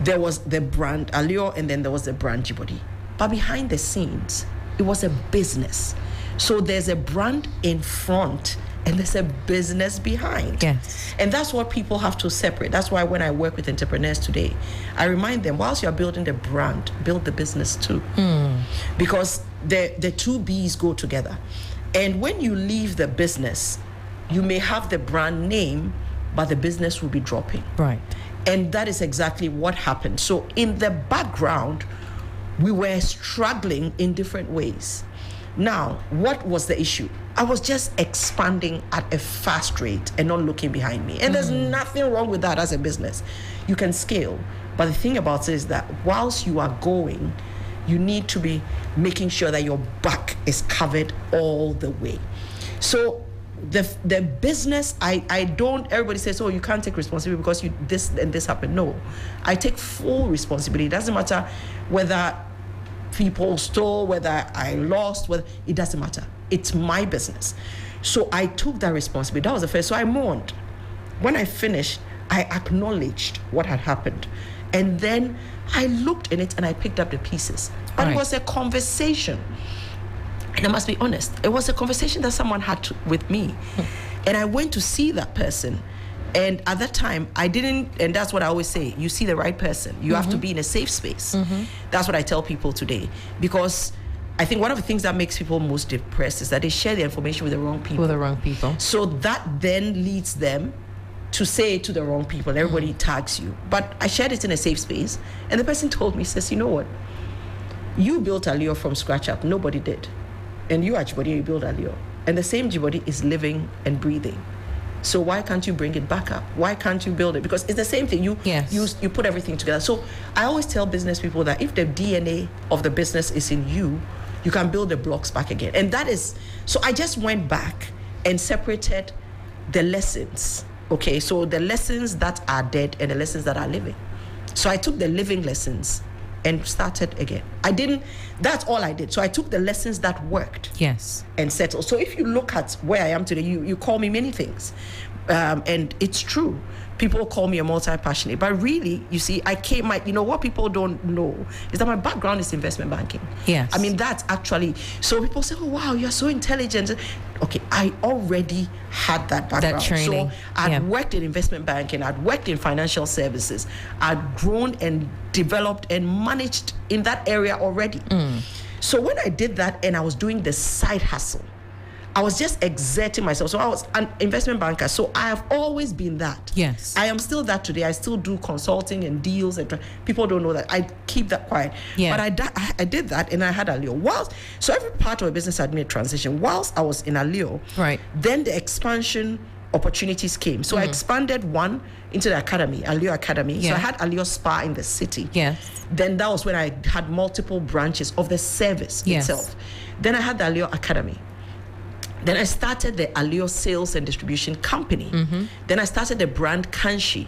there was the brand Alio, and then there was the brand Dzigbordi. But behind the scenes, it was a business. So there's a brand in front and there's a business behind. Yes. And that's what people have to separate. That's why when I work with entrepreneurs today, I remind them, whilst you're building the brand, build the business too. Because the two B's go together. And when you leave the business, you may have the brand name, but the business will be dropping. Right. And that is exactly what happened. So in the background, we were struggling in different ways. Now, what was the issue? I was just expanding at a fast rate and not looking behind me. And there's nothing wrong with that as a business. You can scale. But the thing about it is that whilst you are going, you need to be making sure that your back is covered all the way. So the business, I don't, everybody says, oh, you can't take responsibility because this and this happened. No, I take full responsibility. It doesn't matter whether people stole, whether I lost, whether, it doesn't matter. It's my business. So I took that responsibility. That was the first. So I mourned. When I finished, I acknowledged what had happened. And then I looked in it and I picked up the pieces. But it was a conversation. And I must be honest, it was a conversation that someone had with me. And I went to see that person. And at that time, I didn't, and that's what I always say, you see the right person. You have to be in a safe space. That's what I tell people today. Because I think one of the things that makes people most depressed is that they share the information with the wrong people. With the wrong people. So that then leads them to say it to the wrong people. Everybody tags you. But I shared it in a safe space. And the person told me, says, you know what? You built Alio from scratch up. Nobody did. And you are Dzigbordi, you build Alio. And the same Dzigbordi is living and breathing. So why can't you bring it back up? Why can't you build it? Because it's the same thing. You put everything together. So I always tell business people that if the DNA of the business is in you, you can build the blocks back again. And that is, so I just went back and separated the lessons. Okay, so the lessons that are dead and the lessons that are living. So I took the living lessons and started again. That's all I did. So I took the lessons that worked. Yes. And settled. So if you look at where I am today, you call me many things. And it's true. People call me a multi-passionate. But really, you see, what people don't know is that my background is investment banking. Yes. I mean, that's actually, so people say, oh, wow, you're so intelligent. Okay, I already had that background. That training. So I'd worked in investment banking, I'd worked in financial services, I'd grown and developed and managed in that area already. So when I did that and I was doing the side hustle, I was just exerting myself. So I was an investment banker. So I have always been that. Yes. I am still that today. I still do consulting and deals. And people don't know that. I keep that quiet. Yeah. But I did that, and I had Alio. So every part of a business had made a transition. Whilst I was in Alio, right, then the expansion opportunities came. So I expanded one into the academy, Alio Academy. Yeah. So I had Alio Spa in the city. Yes. Then that was when I had multiple branches of the service itself. Then I had the Alio Academy. Then I started the Alio Sales and Distribution Company. Then I started the brand Kanshi.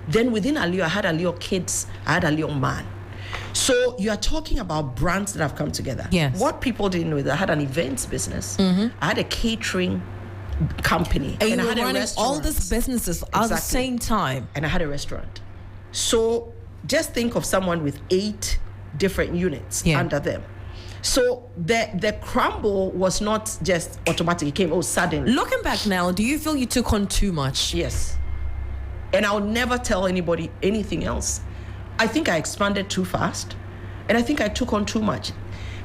Then within Alio, I had Alio Kids, I had Alio Man. So you are talking about brands that have come together. Yes. What people didn't know is I had an events business. I had a catering company. And I you had were running all these businesses at the same time. And I had a restaurant. So just think of someone with 8 different units under them. So the crumble was not just automatic. It came suddenly. Looking back now, do you feel you took on too much? Yes. And I'll never tell anybody anything else. I think I expanded too fast, and I think I took on too much.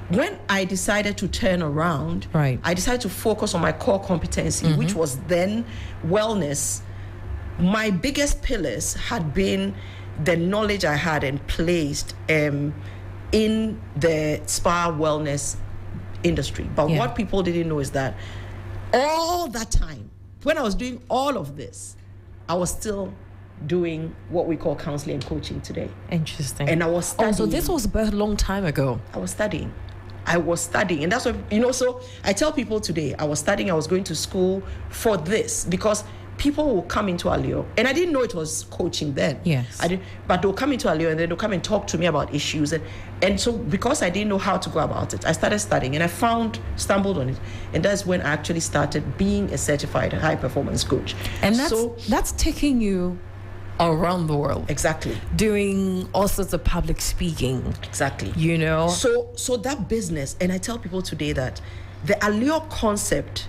When I decided to turn around, I decided to focus on my core competency, which was then wellness. My biggest pillars had been the knowledge I had and placed in the spa wellness industry. But what people didn't know is that all that time, when I was doing all of this, I was still doing what we call counseling and coaching today. Interesting. And I was studying. Oh, so this was a long time ago. I was studying. And that's what, so I tell people today, I was studying, I was going to school for this, because people will come into Alio, and I didn't know it was coaching then. Yes. But they'll come into Alio and then they'll come and talk to me about issues. And so because I didn't know how to go about it, I started studying, and I stumbled on it. And that's when I actually started being a certified high performance coach. And that's taking you around the world. Exactly. Doing all sorts of public speaking. Exactly. So that business, and I tell people today that the Alio concept,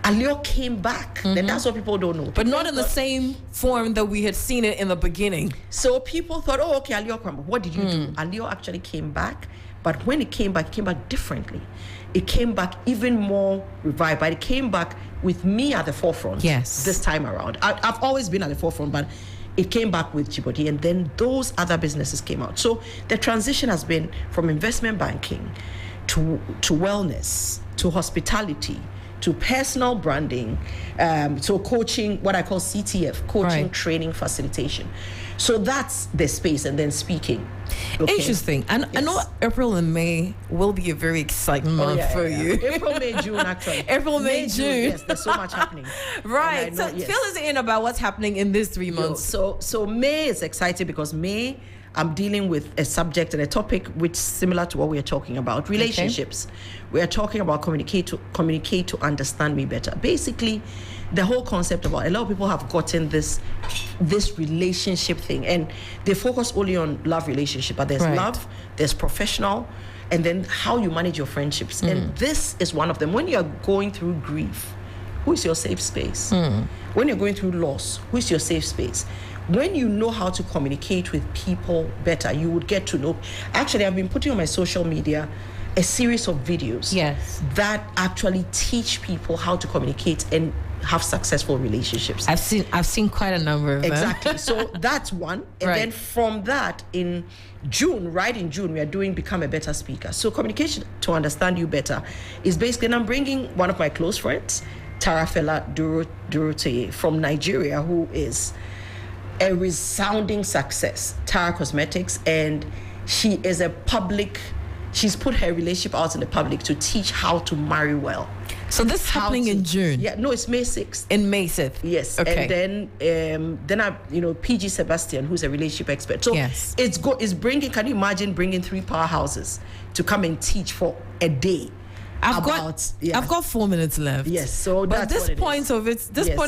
Alio came back. And that's what people don't know. But not in the same form that we had seen it in the beginning. So people thought, okay, Alio came back. What did you do? Alio actually came back, but when it came back differently. It came back even more revived, but it came back with me at the forefront. Yes. This time around. I've always been at the forefront, but it came back with Dzigbordi, and then those other businesses came out. So the transition has been from investment banking to wellness, to hospitality, to personal branding, to coaching, what I call CTF, coaching, training, facilitation. So that's the space, and then speaking. Okay. Interesting. And I know April and May will be a very exciting month for you. April, May, June, actually. April, May, June. Yes, there's so much happening. Right. So fill us in about what's happening in these 3 months. So May is exciting because May, I'm dealing with a subject and a topic which is similar to what we are talking about, relationships. Okay. We are talking about communicate to understand me better. Basically, the whole concept about, a lot of people have gotten this relationship thing, and they focus only on love relationship, but there's love, there's professional, and then how you manage your friendships. And this is one of them. When you're going through grief, who is your safe space? When you're going through loss, who is your safe space? When you know how to communicate with people better, you would get to know. Actually, I've been putting on my social media a series of videos that actually teach people how to communicate and have successful relationships. I've seen quite a number of them. Exactly. So that's one. And then from that, in June, we are doing Become a Better Speaker. So communication to understand you better is basically, and I'm bringing one of my close friends, Tarafela Durote from Nigeria, who is a resounding success, Tara Cosmetics, and she is she's put her relationship out in the public to teach how to marry well. So this is happening in June? Yeah, no, it's May 6th. In May 6th? Yes. Okay. And then I, PG Sebastian, who's a relationship expert. So it's bringing, can you imagine bringing 3 powerhouses to come and teach for a day? I've got 4 minutes left. Yes, so but this point of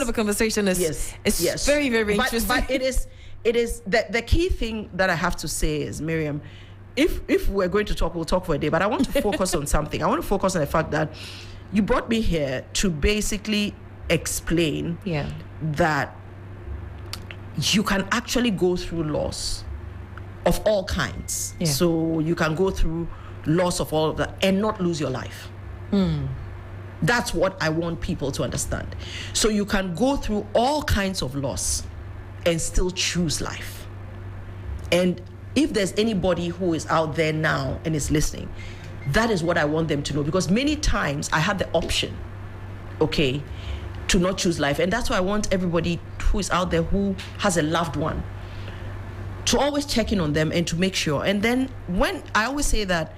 a conversation is very, very interesting. But it is the key thing that I have to say is, Miriam, if we're going to talk, we'll talk for a day. But I want to focus on something. I want to focus on the fact that you brought me here to basically explain that you can actually go through loss of all kinds. Yeah. So you can go through loss of all of that and not lose your life. That's what I want people to understand. So you can go through all kinds of loss and still choose life. And if there's anybody who is out there now and is listening, that is what I want them to know, because many times I had the option, okay, to not choose life. And that's why I want everybody who is out there who has a loved one to always check in on them and to make sure. And then when I always say that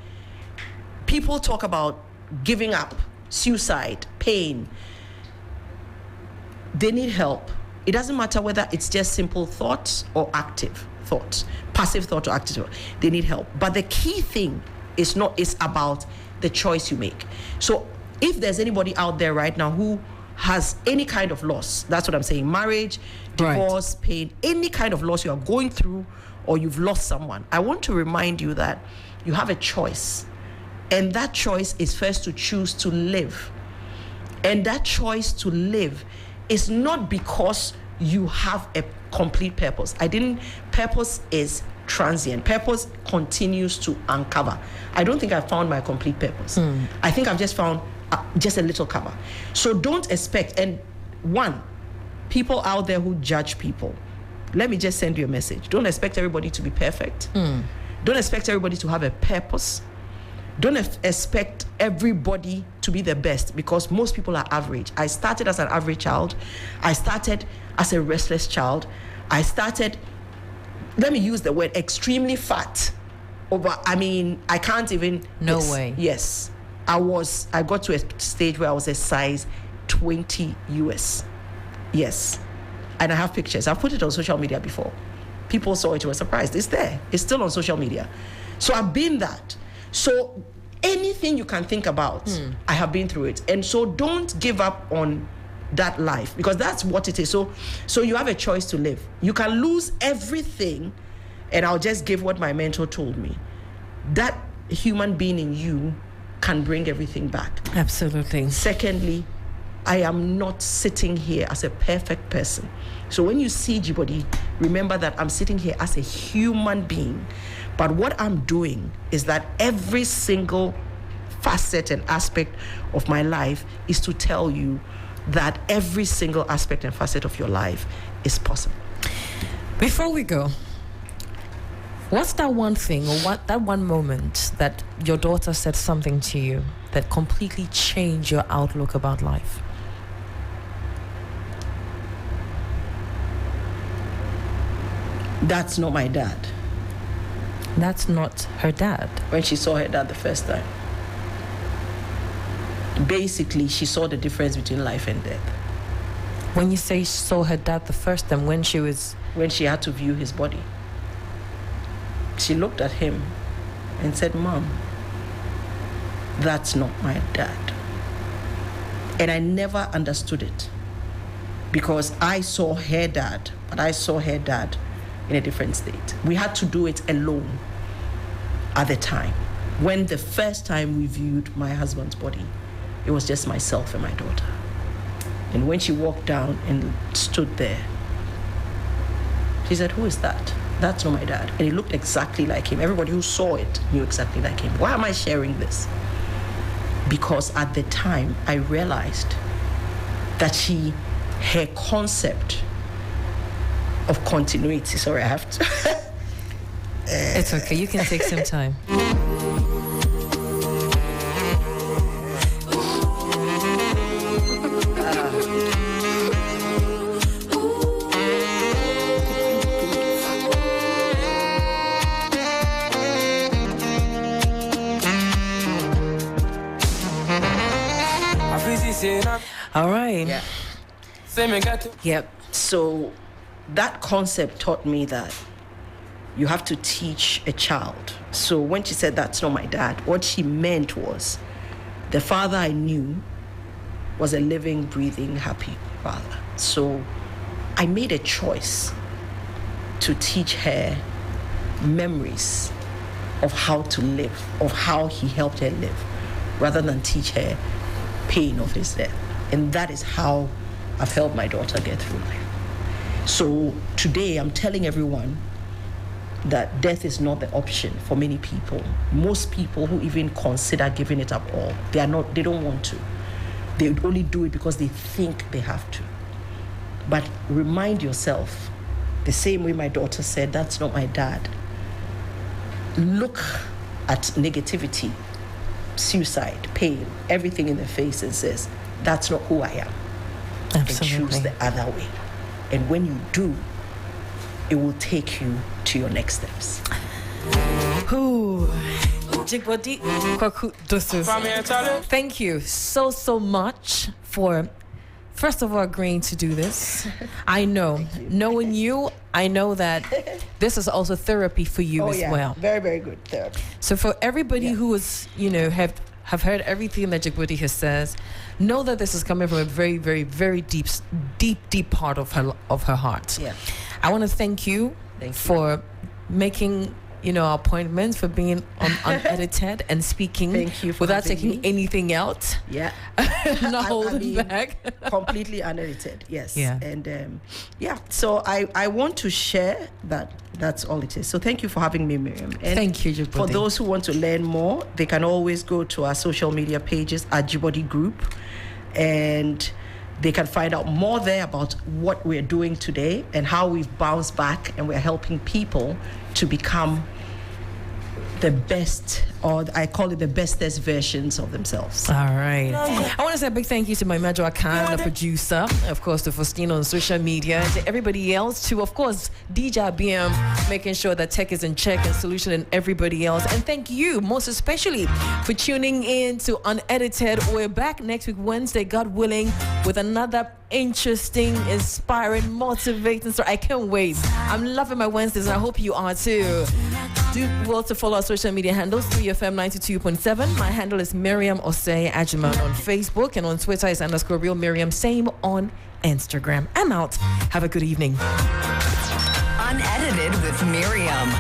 people talk about giving up, suicide, pain, they need help. It doesn't matter whether it's just simple thoughts or active thoughts, passive thought or active thought. They need help. But the key thing is about the choice you make. So if there's anybody out there right now who has any kind of loss, that's what I'm saying, marriage, divorce, right, pain, any kind of loss you are going through, or you've lost someone, I want to remind you that you have a choice. And that choice is first to choose to live. And that choice to live is not because you have a complete purpose. Purpose is transient. Purpose continues to uncover. I don't think I found my complete purpose. I think I've just found just a little cover. So don't expect, and one, people out there who judge people, let me just send you a message. Don't expect everybody to be perfect. Don't expect everybody to have a purpose. Don't expect everybody to be the best, because most people are average. I started as an average child. I started as a restless child. I started, let me use the word, extremely fat. I can't even. No way. Yes. I got to a stage where I was a size 20 US. Yes. And I have pictures. I've put it on social media before. People saw it, were surprised. It's there. It's still on social media. So I've been that. So anything you can think about, I have been through it. And so don't give up on that life, because that's what it is. So you have a choice to live. You can lose everything, and I'll just give what my mentor told me. That human being in you can bring everything back. Absolutely. Secondly, I am not sitting here as a perfect person. So when you see Dzigbordi, remember that I'm sitting here as a human being. But what I'm doing is that every single facet and aspect of my life is to tell you that every single aspect and facet of your life is possible. Before we go, what's that one thing, or that one moment that your daughter said something to you that completely changed your outlook about life? That's not my dad. That's not her dad. When she saw her dad the first time, basically she saw the difference between life and death. When you say saw her dad the first time, when she had to view his body, she looked at him and said, "Mom, that's not my dad." And I never understood it, because I saw her dad, but I saw her dad in a different state. We had to do it alone at the time. When the first time we viewed my husband's body, it was just myself and my daughter. And when she walked down and stood there, she said, "Who is that? That's not my dad." And he looked exactly like him. Everybody who saw it knew exactly like him. Why am I sharing this? Because at the time, I realized that her concept of continuity, sorry, I have to. It's okay, you can take some time. All right. Yeah. Yep. So that concept taught me that you have to teach a child. So when she said, "That's not my dad," what she meant was the father I knew was a living, breathing, happy father. So I made a choice to teach her memories of how to live, of how he helped her live, rather than teach her pain of his death. And that is how I've helped my daughter get through life. So today I'm telling everyone that death is not the option for many people. Most people who even consider giving it up all, they don't want to. They would only do it because they think they have to. But remind yourself, the same way my daughter said, that's not my dad. Look at negativity, suicide, pain, everything in the face and says, that's not who I am. Absolutely. And choose the other way. And when you do, it will take you to your next steps. Dzigbordi, Kwaku-Dosoo. Thank you so much for, first of all, agreeing to do this. I know, knowing you, I know that this is also therapy for you as well. Very, very good therapy. So for everybody who is, have heard everything that Dzigbordi has said, know that this is coming from a very, very, very deep part of her heart. Yeah. I want to thank you for making appointments, for being unedited and speaking without taking anything out. Yeah. Not holding back. Completely unedited, yes. Yeah. And so I want to share that. That's all it is. So thank you for having me, Miriam. And thank you, Dzigbordi. For those who want to learn more, they can always go to our social media pages at Dzigbordi Group, and they can find out more there about what we're doing today and how we've bounced back, and we're helping people to become the best, or I call it the bestest versions of themselves. All right. I want to say a big thank you to my Major Khan, the producer, of course, to Faustino on social media, to everybody else, to, of course, DJ BM, making sure that tech is in check, and Solution, and everybody else. And thank you, most especially, for tuning in to Unedited. We're back next week, Wednesday, God willing, with another interesting, inspiring, motivating story. I can't wait. I'm loving my Wednesdays, and I hope you are too. Do well to follow our social media handles, 3FM 92.7. My handle is Miriam Osei Agyemang on Facebook, and on Twitter is _real Miriam. Same on Instagram. I'm out. Have a good evening. Unedited with Miriam.